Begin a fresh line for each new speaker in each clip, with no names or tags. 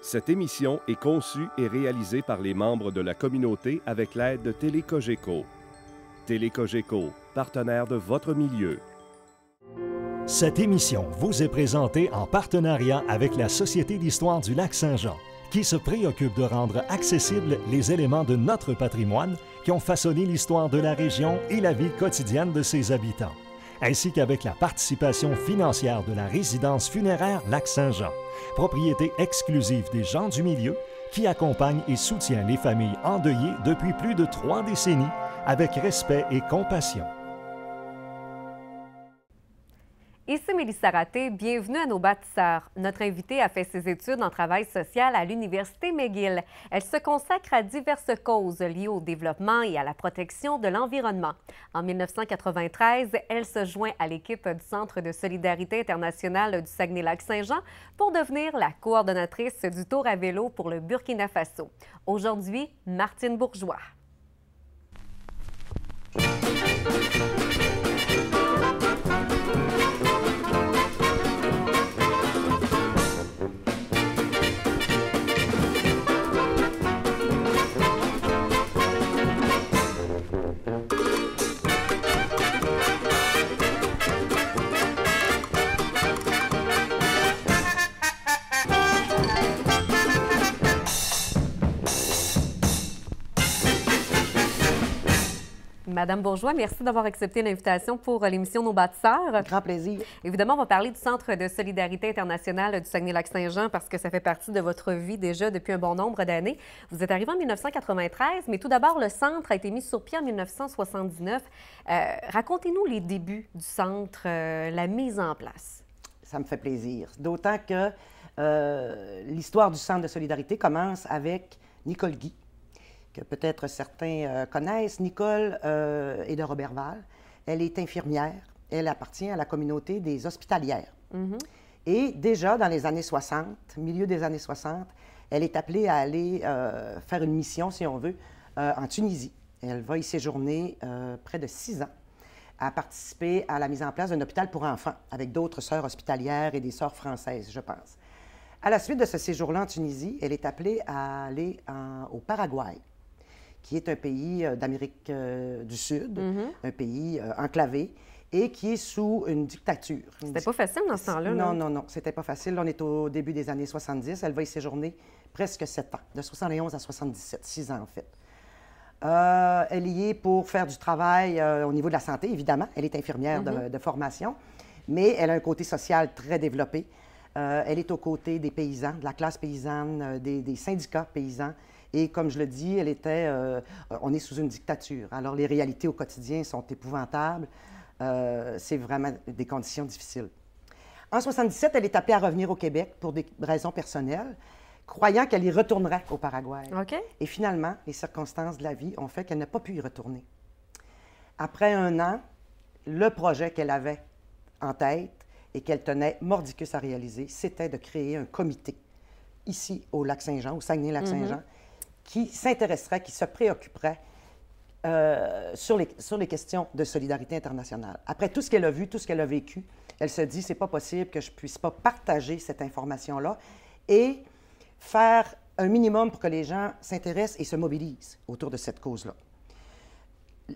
Cette émission est conçue et réalisée par les membres de la communauté avec l'aide de Télécogeco. Télécogeco, partenaire de votre milieu.
Cette émission vous est présentée en partenariat avec la Société d'histoire du Lac-Saint-Jean, qui se préoccupe de rendre accessibles les éléments de notre patrimoine qui ont façonné l'histoire de la région et la vie quotidienne de ses habitants, ainsi qu'avec la participation financière de la résidence funéraire Lac-Saint-Jean, propriété exclusive des gens du milieu qui accompagne et soutient les familles endeuillées depuis plus de 3 décennies avec respect et compassion.
Ici Mélissa Raté, bienvenue à nos bâtisseurs. Notre invitée a fait ses études en travail social à l'Université McGill. Elle se consacre à diverses causes liées au développement et à la protection de l'environnement. En 1993, elle se joint à l'équipe du Centre de solidarité internationale du Saguenay-Lac-Saint-Jean pour devenir la coordonnatrice du Tour à vélo pour le Burkina Faso. Aujourd'hui, Martine Bourgeois. Madame Bourgeois, merci d'avoir accepté l'invitation pour l'émission Nos bâtisseurs.
Grand plaisir.
Évidemment, on va parler du Centre de solidarité internationale du Saguenay-Lac-Saint-Jean parce que ça fait partie de votre vie déjà depuis un bon nombre d'années. Vous êtes arrivé en 1993, mais tout d'abord, le centre a été mis sur pied en 1979. Racontez-nous les débuts du centre, la mise en place.
Ça me fait plaisir. D'autant que l'histoire du Centre de solidarité commence avec Nicole Guy, que peut-être certains connaissent. Nicole est de Roberval. Elle est infirmière. Elle appartient à la communauté des hospitalières. Et déjà dans les années 60, milieu des années 60, elle est appelée à aller faire une mission, si on veut, en Tunisie. Elle va y séjourner près de 6 ans, à participer à la mise en place d'un hôpital pour enfants avec d'autres sœurs hospitalières et des sœurs françaises, je pense. À la suite de ce séjour-là en Tunisie, elle est appelée à aller au Paraguay, qui est un pays d'Amérique du Sud, un pays enclavé et qui est sous une dictature.
C'était pas facile dans ce temps-là?
Non, non, non, c'était pas facile. Là, on est au début des années 70. Elle va y séjourner presque 7 ans, de 71 à 77, 6 ans en fait. Elle y est pour faire du travail au niveau de la santé, évidemment. Elle est infirmière de formation, mais elle a un côté social très développé. Elle est aux côtés des paysans, de la classe paysanne, des syndicats paysans. Et comme je le dis, on est sous une dictature. Alors, les réalités au quotidien sont épouvantables. C'est vraiment des conditions difficiles. En 77, elle est appelée à revenir au Québec pour des raisons personnelles, croyant qu'elle y retournerait au Paraguay. Et finalement, les circonstances de la vie ont fait qu'elle n'a pas pu y retourner. Après 1 an, le projet qu'elle avait en tête et qu'elle tenait mordicus à réaliser, c'était de créer un comité ici au Lac-Saint-Jean, au Saguenay-Lac-Saint-Jean, qui s'intéresserait, qui se préoccuperait sur les questions de solidarité internationale. Après tout ce qu'elle a vu, tout ce qu'elle a vécu, elle se dit, c'est pas possible que je puisse pas partager cette information-là et faire un minimum pour que les gens s'intéressent et se mobilisent autour de cette cause-là.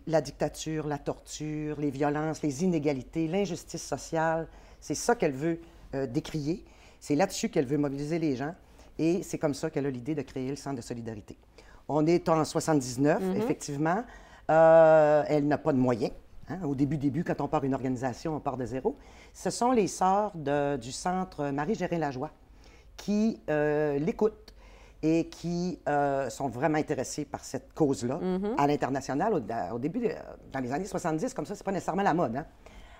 La dictature, la torture, les violences, les inégalités, l'injustice sociale, c'est ça qu'elle veut décrier. C'est là-dessus qu'elle veut mobiliser les gens. Et c'est comme ça qu'elle a l'idée de créer le Centre de solidarité. On est en 79, effectivement. Elle n'a pas de moyens. Au début, quand on part une organisation, on part de zéro. Ce sont les sœurs du Centre Marie-Gérin-Lajoie qui l'écoutent et qui sont vraiment intéressées par cette cause-là à l'international. Au début, dans les années 70, comme ça, c'est pas nécessairement la mode.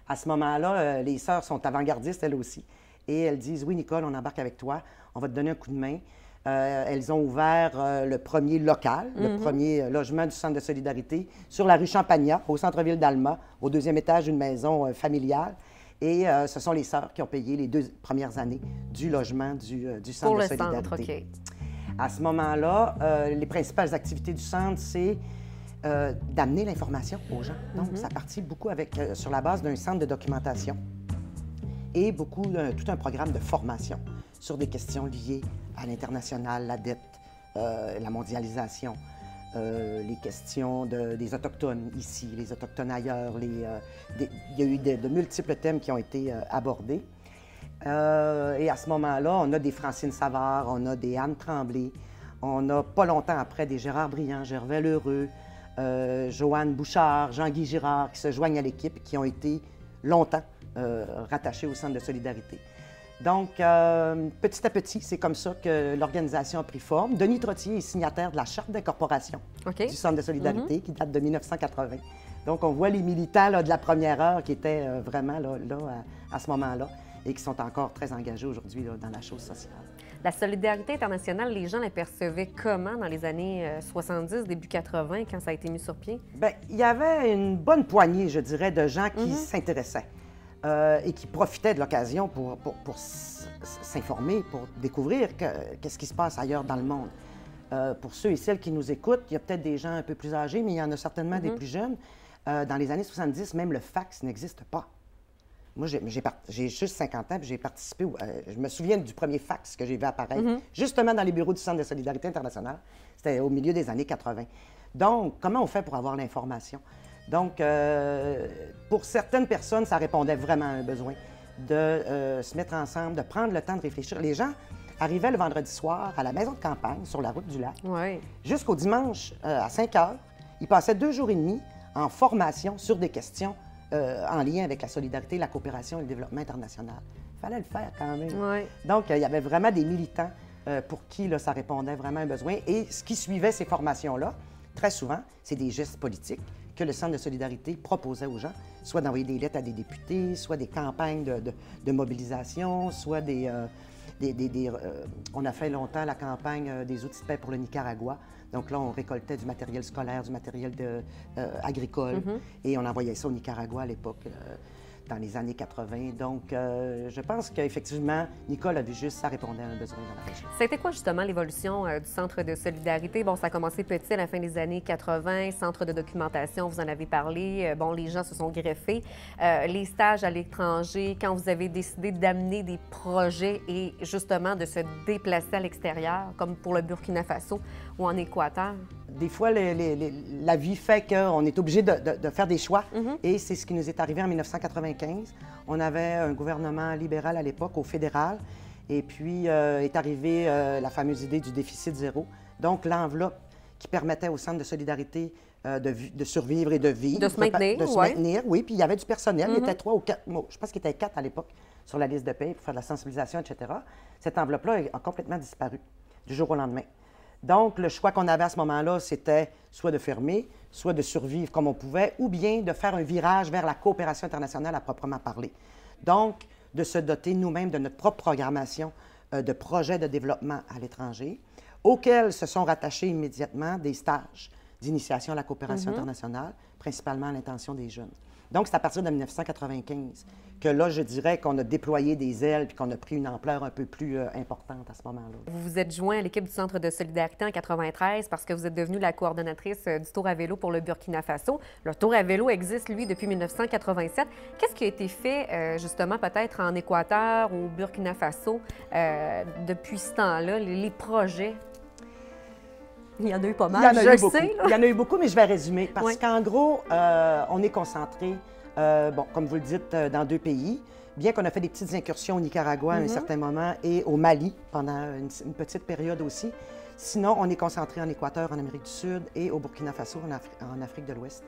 À ce moment-là, les sœurs sont avant-gardistes, elles aussi. Et elles disent, oui, Nicole, on embarque avec toi, on va te donner un coup de main. Elles ont ouvert le premier local, le premier logement du Centre de solidarité sur la rue Champagnat, au centre-ville d'Alma, au 2e étage d'une maison familiale. Et ce sont les sœurs qui ont payé les 2 premières années du logement du Centre de solidarité.
Pour le centre, OK.
À ce moment-là, les principales activités du centre, c'est d'amener l'information aux gens. Donc, ça partit beaucoup sur la base d'un centre de documentation et tout un programme de formation sur des questions liées à l'international, la dette, la mondialisation, les questions des Autochtones ici, les Autochtones ailleurs. Il y a eu de multiples thèmes qui ont été abordés. Et à ce moment-là, on a des Francine Savard, on a des Anne Tremblay, on a pas longtemps après des Gérard Briand, Gervais Lheureux, Joanne Bouchard, Jean-Guy Girard qui se joignent à l'équipe, qui ont été longtemps rattachés au Centre de solidarité. Donc, petit à petit, c'est comme ça que l'organisation a pris forme. Denis Trottier est signataire de la Charte d'incorporation du Centre de solidarité qui date de 1980. Donc, on voit les militants là, de la première heure qui étaient vraiment là, à ce moment-là et qui sont encore très engagés aujourd'hui dans la chose sociale.
La solidarité internationale, les gens la percevaient comment dans les années 70, début 80, quand ça a été mis sur pied?
Bien, il y avait une bonne poignée, je dirais, de gens qui s'intéressaient et qui profitaient de l'occasion pour s'informer, pour découvrir qu'est-ce qui se passe ailleurs dans le monde. Pour ceux et celles qui nous écoutent, il y a peut-être des gens un peu plus âgés, mais il y en a certainement des plus jeunes. Dans les années 70, même le fax n'existe pas. Moi, j'ai juste 50 ans, puis j'ai participé. Je me souviens du premier fax que j'ai vu apparaître, justement dans les bureaux du Centre de solidarité internationale. C'était au milieu des années 80. Donc, comment on fait pour avoir l'information? Donc, pour certaines personnes, ça répondait vraiment à un besoin de se mettre ensemble, de prendre le temps de réfléchir. Les gens arrivaient le vendredi soir à la maison de campagne, sur la route du lac, jusqu'au dimanche à 5 heures. Ils passaient 2 jours et demi en formation sur des questions en lien avec la solidarité, la coopération et le développement international. Il fallait le faire quand même. Donc, il y avait vraiment des militants pour qui là, ça répondait vraiment à un besoin. Et ce qui suivait ces formations-là, très souvent, c'est des gestes politiques que le Centre de solidarité proposait aux gens, soit d'envoyer des lettres à des députés, soit des campagnes de mobilisation, soit on a fait longtemps la campagne des outils de paix pour le Nicaragua. Donc là, on récoltait du matériel scolaire, du matériel agricole, et on envoyait ça au Nicaragua à l'époque, dans les années 80. Donc, je pense qu'effectivement, Nicole a vu juste ça répondait à un besoin dans la région.
C'était quoi justement l'évolution du Centre de solidarité? Bon, ça a commencé petit à la fin des années 80, centre de documentation, vous en avez parlé. Bon, les gens se sont greffés. Les stages à l'étranger, quand vous avez décidé d'amener des projets et justement de se déplacer à l'extérieur, comme pour le Burkina Faso ou en Équateur?
Des fois, la vie fait qu'on est obligé de faire des choix. Et c'est ce qui nous est arrivé en 1995. On avait un gouvernement libéral à l'époque, au fédéral. Et puis est arrivée la fameuse idée du déficit zéro. Donc, l'enveloppe qui permettait au Centre de solidarité de survivre et de vivre.
De se maintenir,
de se maintenir, oui. Puis il y avait du personnel. Il y était 3 ou 4, je pense qu'il était 4 à l'époque, sur la liste de paie pour faire de la sensibilisation, etc. Cette enveloppe-là a complètement disparu du jour au lendemain. Donc, le choix qu'on avait à ce moment-là, c'était soit de fermer, soit de survivre comme on pouvait, ou bien de faire un virage vers la coopération internationale à proprement parler. Donc, de se doter nous-mêmes de notre propre programmation de projets de développement à l'étranger, auxquels se sont rattachés immédiatement des stages d'initiation à la coopération internationale, principalement à l'intention des jeunes. Donc, c'est à partir de 1995 que là, je dirais qu'on a déployé des ailes puis qu'on a pris une ampleur un peu plus importante à ce moment-là.
Vous vous êtes joint à l'équipe du Centre de solidarité en 93 parce que vous êtes devenue la coordonnatrice du Tour à vélo pour le Burkina Faso. Le Tour à vélo existe, lui, depuis 1987. Qu'est-ce qui a été fait, justement, peut-être en Équateur ou au Burkina Faso depuis ce temps-là, les projets? Il y en a eu pas mal, je le sais.
Il y en a eu beaucoup, mais je vais résumer. Parce qu'en gros, on est concentré, bon, comme vous le dites, dans 2 pays. Bien qu'on a fait des petites incursions au Nicaragua à un certain moment et au Mali pendant une petite période aussi. Sinon, on est concentré en Équateur, en Amérique du Sud et au Burkina Faso, en Afrique de l'Ouest.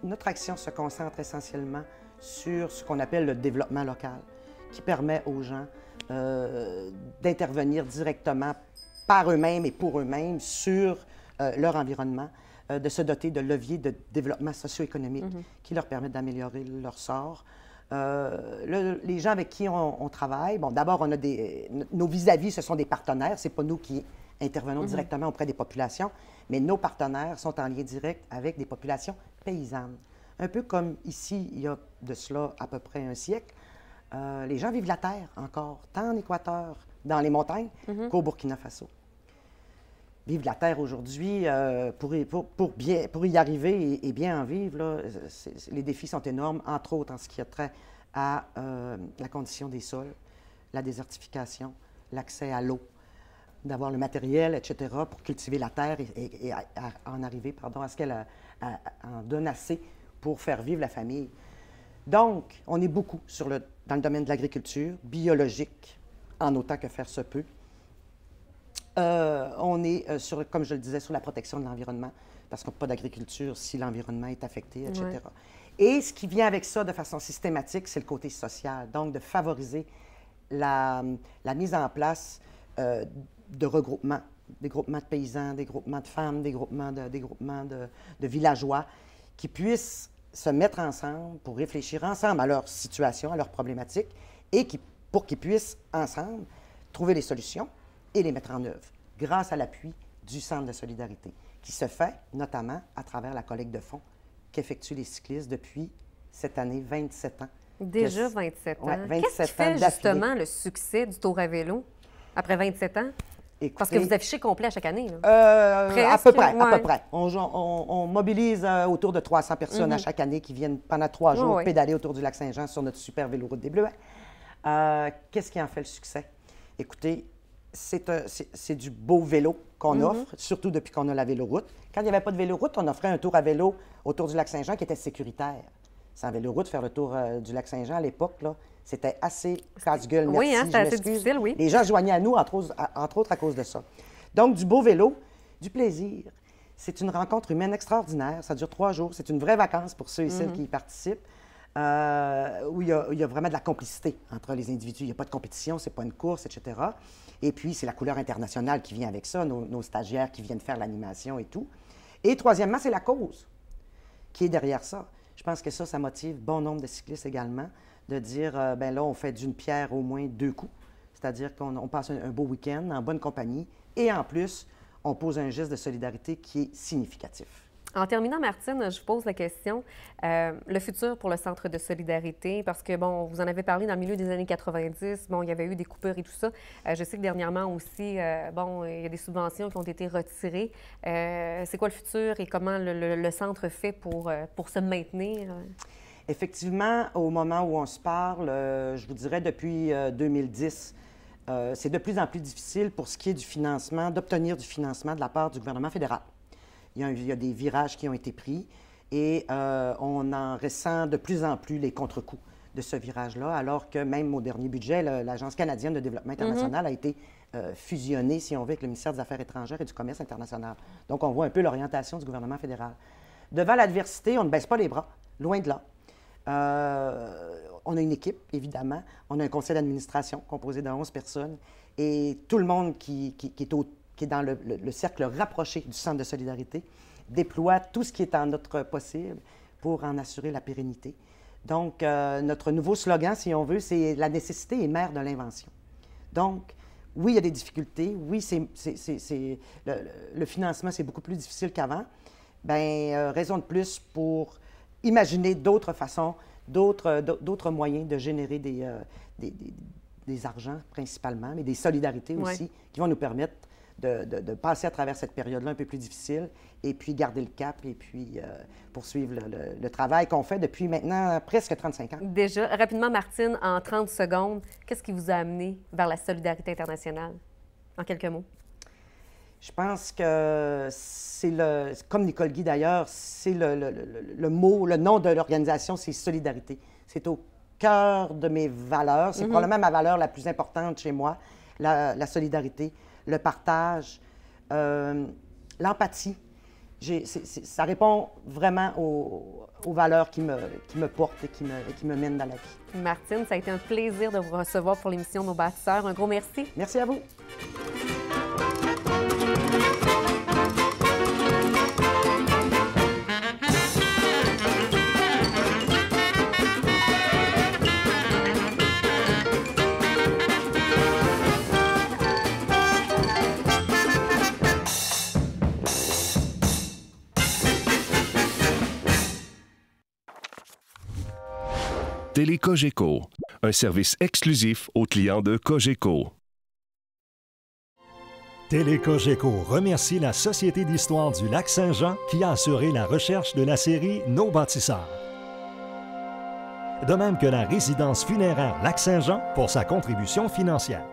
Notre action se concentre essentiellement sur ce qu'on appelle le développement local, qui permet aux gens d'intervenir directement par eux-mêmes et pour eux-mêmes sur leur environnement, de se doter de leviers de développement socio-économique qui leur permettent d'améliorer leur sort. Les gens avec qui on travaille, bon, d'abord, on a nos vis-à-vis, ce sont des partenaires. Ce n'est pas nous qui intervenons directement auprès des populations, mais nos partenaires sont en lien direct avec des populations paysannes. Un peu comme ici, il y a de cela à peu près un siècle, les gens vivent la terre encore, tant en Équateur, dans les montagnes, qu'au Burkina Faso. Vivre la terre aujourd'hui, pour y arriver et bien en vivre, là, les défis sont énormes, entre autres en ce qui a trait à la condition des sols, la désertification, l'accès à l'eau, d'avoir le matériel, etc., pour cultiver la terre et en arriver à ce qu'elle en donne assez pour faire vivre la famille. Donc, on est beaucoup dans le domaine de l'agriculture, biologique, en autant que faire se peut. On est, comme je le disais, sur la protection de l'environnement, parce qu'on n'a pas d'agriculture si l'environnement est affecté, etc. Ouais. Et ce qui vient avec ça de façon systématique, c'est le côté social. Donc, de favoriser la mise en place de regroupements, des groupements de paysans, des groupements de femmes, des groupements de villageois, qui puissent se mettre ensemble pour réfléchir ensemble à leur situation, à leurs problématiques, et pour qu'ils puissent ensemble trouver les solutions et les mettre en œuvre, grâce à l'appui du Centre de solidarité, qui se fait notamment à travers la collecte de fonds qu'effectuent les cyclistes depuis cette année, 27 ans.
Déjà 27 ans.
Ouais, 27
Qu'est-ce qui fait justement le succès du Tour à vélo après 27 ans? Écoutez, parce que vous affichez complet à chaque année.
À peu près, ouais. À peu près. On mobilise autour de 300 personnes à chaque année qui viennent pendant 3 jours pédaler autour du lac Saint-Jean sur notre super véloroute des Bleuets. Qu'est-ce qui en fait le succès? Écoutez, c'est du beau vélo qu'on offre, surtout depuis qu'on a la véloroute. Quand il n'y avait pas de véloroute, on offrait un tour à vélo autour du lac Saint-Jean qui était sécuritaire. Sans véloroute, faire le tour du lac Saint-Jean à l'époque, là, c'était assez casse-gueule.
Oui, hein, c'était assez difficile, oui.
Les gens se joignaient à nous, entre autres à cause de ça. Donc, du beau vélo, du plaisir. C'est une rencontre humaine extraordinaire. Ça dure 3 jours. C'est une vraie vacance pour ceux et celles qui y participent, où il y a vraiment de la complicité entre les individus. Il n'y a pas de compétition, c'est pas une course, etc. Et puis, c'est la couleur internationale qui vient avec ça, nos stagiaires qui viennent faire l'animation et tout. Et troisièmement, c'est la cause qui est derrière ça. Je pense que ça motive bon nombre de cyclistes également, de dire, bien là, on fait d'une pierre au moins 2 coups. C'est-à-dire qu'on passe un beau week-end en bonne compagnie et en plus, on pose un geste de solidarité qui est significatif.
En terminant, Martine, je vous pose la question, le futur pour le Centre de solidarité, parce que, bon, vous en avez parlé dans le milieu des années 90, bon, il y avait eu des coupures et tout ça. Je sais que dernièrement aussi, bon, il y a des subventions qui ont été retirées. C'est quoi le futur et comment le Centre fait pour se maintenir?
Effectivement, au moment où on se parle, je vous dirais depuis 2010, c'est de plus en plus difficile pour ce qui est du financement, d'obtenir du financement de la part du gouvernement fédéral. Il y a des virages qui ont été pris et on en ressent de plus en plus les contre-coups de ce virage-là, alors que même au dernier budget, l'Agence canadienne de développement international a été fusionnée, si on veut, avec le ministère des Affaires étrangères et du Commerce international. Donc, on voit un peu l'orientation du gouvernement fédéral. Devant l'adversité, on ne baisse pas les bras, loin de là. On a une équipe, évidemment. On a un conseil d'administration composé de 11 personnes et tout le monde qui est dans le cercle rapproché du Centre de solidarité, déploie tout ce qui est en notre possible pour en assurer la pérennité. Donc, notre nouveau slogan, si on veut, c'est « La nécessité est mère de l'invention ». Donc, oui, il y a des difficultés. Oui, le financement, c'est beaucoup plus difficile qu'avant. Bien, raison de plus pour imaginer d'autres façons, d'autres moyens de générer des argents principalement, mais des solidarités aussi, qui vont nous permettre de passer à travers cette période-là un peu plus difficile et puis garder le cap et puis poursuivre le travail qu'on fait depuis maintenant presque 35 ans.
Déjà, rapidement, Martine, en 30 secondes, qu'est-ce qui vous a amené vers la solidarité internationale? En quelques mots.
Je pense que c'est comme Nicole Guy d'ailleurs, c'est le nom de l'organisation, c'est solidarité. C'est au cœur de mes valeurs. C'est probablement ma valeur la plus importante chez moi, la solidarité, le partage, l'empathie. Ça répond vraiment aux valeurs qui me portent et qui me mènent dans la vie.
Martine, ça a été un plaisir de vous recevoir pour l'émission Nos bâtisseurs. Un gros merci.
Merci à vous.
Télécogeco, un service exclusif aux clients de Cogeco.
Télécogeco remercie la Société d'histoire du Lac-Saint-Jean qui a assuré la recherche de la série Nos bâtisseurs. de même que la résidence funéraire Lac-Saint-Jean pour sa contribution financière.